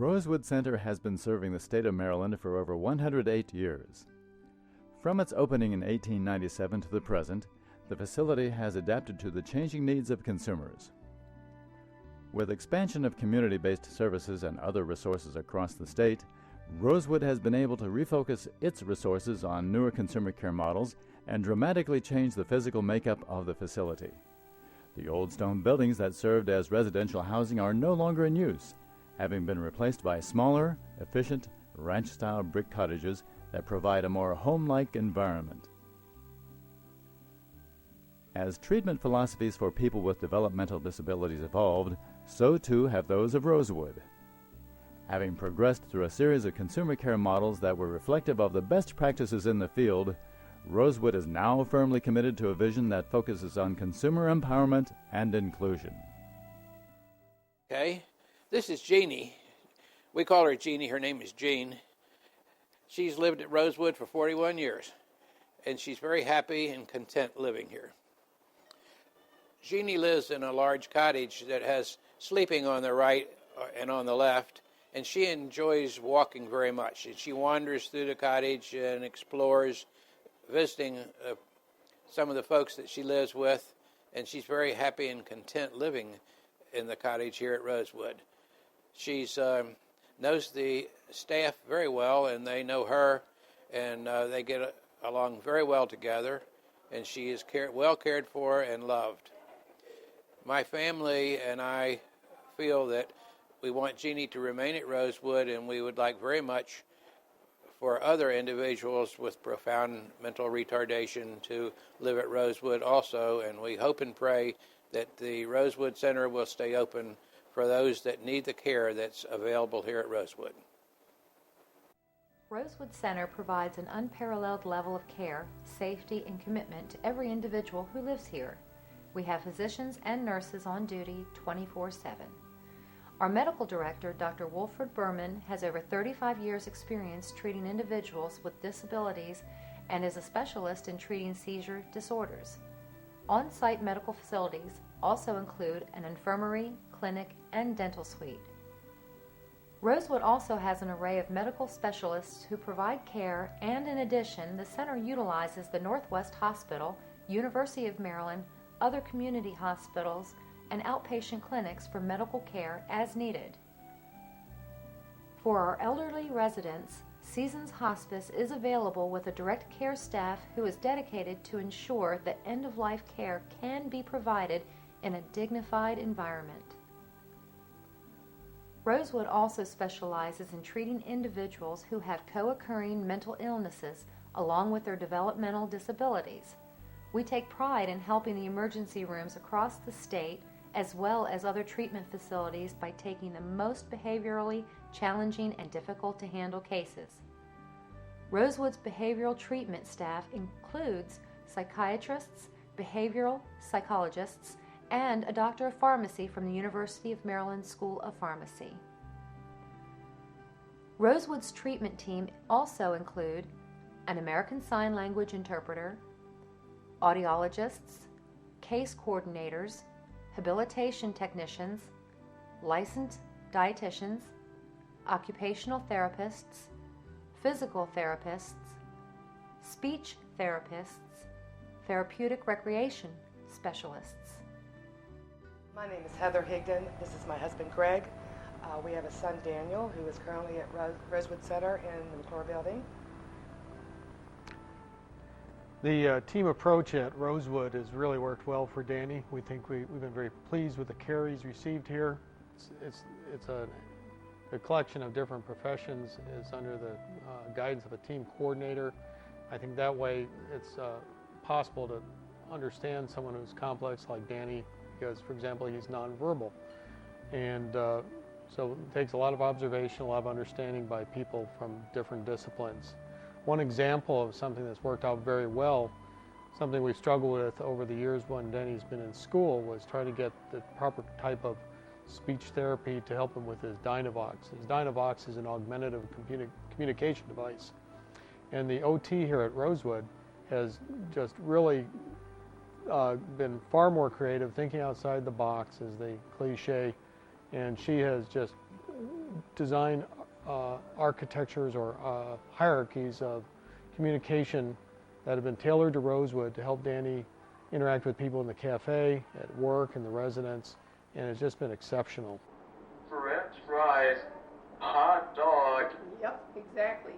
Rosewood Center has been serving the state of Maryland for over 108 years. From its opening in 1897 to the present, the facility has adapted to the changing needs of consumers. With expansion of community-based services and other resources across the state, Rosewood has been able to refocus its resources on newer consumer care models and dramatically change the physical makeup of the facility. The old stone buildings that served as residential housing are no longer in use, having been replaced by smaller, efficient, ranch-style brick cottages that provide a more home-like environment. As treatment philosophies for people with developmental disabilities evolved, so too have those of Rosewood. Having progressed through a series of consumer care models that were reflective of the best practices in the field, Rosewood is now firmly committed to a vision that focuses on consumer empowerment and inclusion. Okay, this is Jeannie. We call her Jeannie. Her name is Jean. She's lived at Rosewood for 41 years, and she's very happy and content living here. Jeannie lives in a large cottage that has sleeping on the right and on the left, and she enjoys walking very much. And she wanders through the cottage and explores, visiting some of the folks that she lives with, and she's very happy and content living in the cottage here at Rosewood. She knows the staff very well, and they know her, and they get along very well together, and she is well cared for and loved. My family and I feel that we want Jeannie to remain at Rosewood, and we would like very much for other individuals with profound mental retardation to live at Rosewood also, and we hope and pray that the Rosewood Center will stay open for those that need the care that's available here at Rosewood. Rosewood Center provides an unparalleled level of care, safety, and commitment to every individual who lives here. We have physicians and nurses on duty 24/7. Our medical director, Dr. Wolford Berman, has over 35 years' experience treating individuals with disabilities and is a specialist in treating seizure disorders. On-site medical facilities also include an infirmary, clinic, and dental suite. Rosewood also has an array of medical specialists who provide care, and in addition, the center utilizes the Northwest Hospital, University of Maryland, other community hospitals, and outpatient clinics for medical care as needed. For our elderly residents, Seasons Hospice is available with a direct care staff who is dedicated to ensure that end-of-life care can be provided in a dignified environment. Rosewood also specializes in treating individuals who have co-occurring mental illnesses along with their developmental disabilities. We take pride in helping the emergency rooms across the state as well as other treatment facilities by taking the most behaviorally challenging and difficult to handle cases. Rosewood's behavioral treatment staff includes psychiatrists, behavioral psychologists, and a doctor of pharmacy from the University of Maryland School of Pharmacy. Rosewood's treatment team also include an American Sign Language interpreter, audiologists, case coordinators, habilitation technicians, licensed dietitians, occupational therapists, physical therapists, speech therapists, therapeutic recreation specialists. My name is Heather Higdon. This is my husband Greg. We have a son Daniel who is currently at Rosewood Center in the McClure building. The team approach at Rosewood has really worked well for Danny. We think we've been very pleased with the care he's received here. It's a collection of different professions. It's under the guidance of a team coordinator. I think that way it's possible to understand someone who's complex like Danny because, for example, he's nonverbal. And so it takes a lot of observation, a lot of understanding by people from different disciplines. One example of something that's worked out very well, something we struggled with over the years when Denny's been in school, was trying to get the proper type of speech therapy to help him with his Dynavox. His Dynavox is an augmentative communication device. And the OT here at Rosewood has just really been far more creative, thinking outside the box, as the cliche, and she has just design architectures or hierarchies of communication that have been tailored to Rosewood to help Danny interact with people in the cafe, at work, and the residents, and it's just been exceptional. French fries, hot dog. Yep, exactly.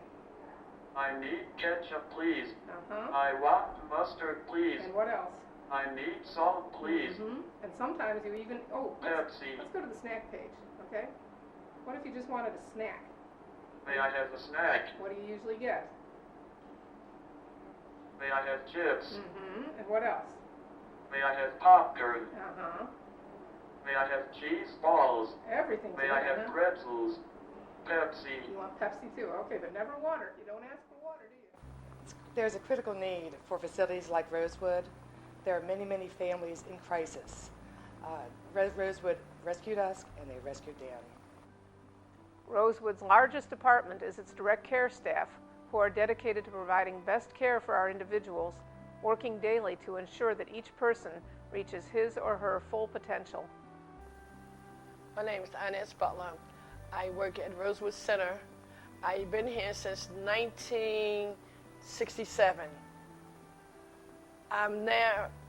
I need ketchup, please. Uh-huh. I want mustard, please. And what else? I need salt, please. Mm-hmm. And sometimes you even, Pepsi. let's go to the snack page, okay? What if you just wanted a snack? May I have a snack? What do you usually get? May I have chips? Mm-hmm. And what else? May I have popcorn? Uh-huh. May I have cheese balls? Everything. May I have pretzels? Pepsi. You want Pepsi too? Okay, but never water. You don't ask for water, do you? There's a critical need for facilities like Rosewood. There are many, many families in crisis. Rosewood rescued us, and they rescued Danny. Rosewood's largest department is its direct care staff, who are dedicated to providing best care for our individuals, working daily to ensure that each person reaches his or her full potential. My name is Inez Butler. I work at Rosewood Center. I've been here since 1967. I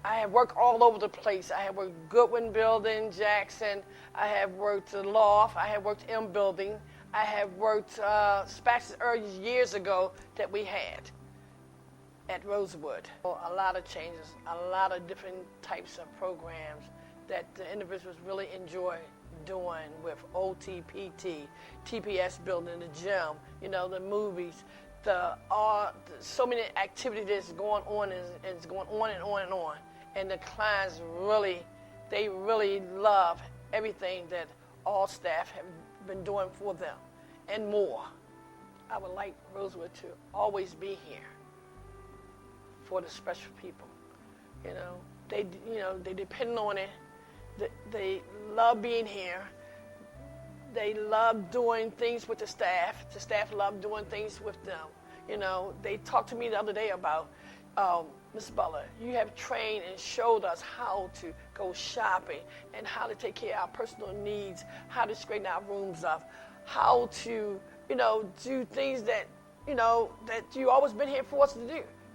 have worked all over the place. I have worked Goodwin Building, Jackson. I have worked the Loft. I have worked M Building. I have worked Spax's early years ago that we had at Rosewood. A lot of changes, a lot of different types of programs that the individuals really enjoy doing with OT, PT, TPS building, the gym, the movies, so many activities that's going on is going on and on and on. And the clients really love everything that all staff have been doing for them and more. I would like Rosewood to always be here for the special people. They depend on it. They love being here. They love doing things with the staff. The staff love doing things with them. They talked to me the other day about, Ms. Butler, you have trained and showed us how to go shopping and how to take care of our personal needs, how to straighten our rooms up, how to, do things that, that you always been here for us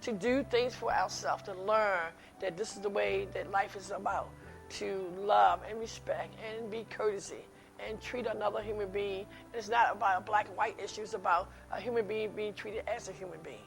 to do things for ourselves, to learn that this is the way that life is about, to love and respect and be courtesy and treat another human being. It's not about a black and white issue. It's about a human being being treated as a human being.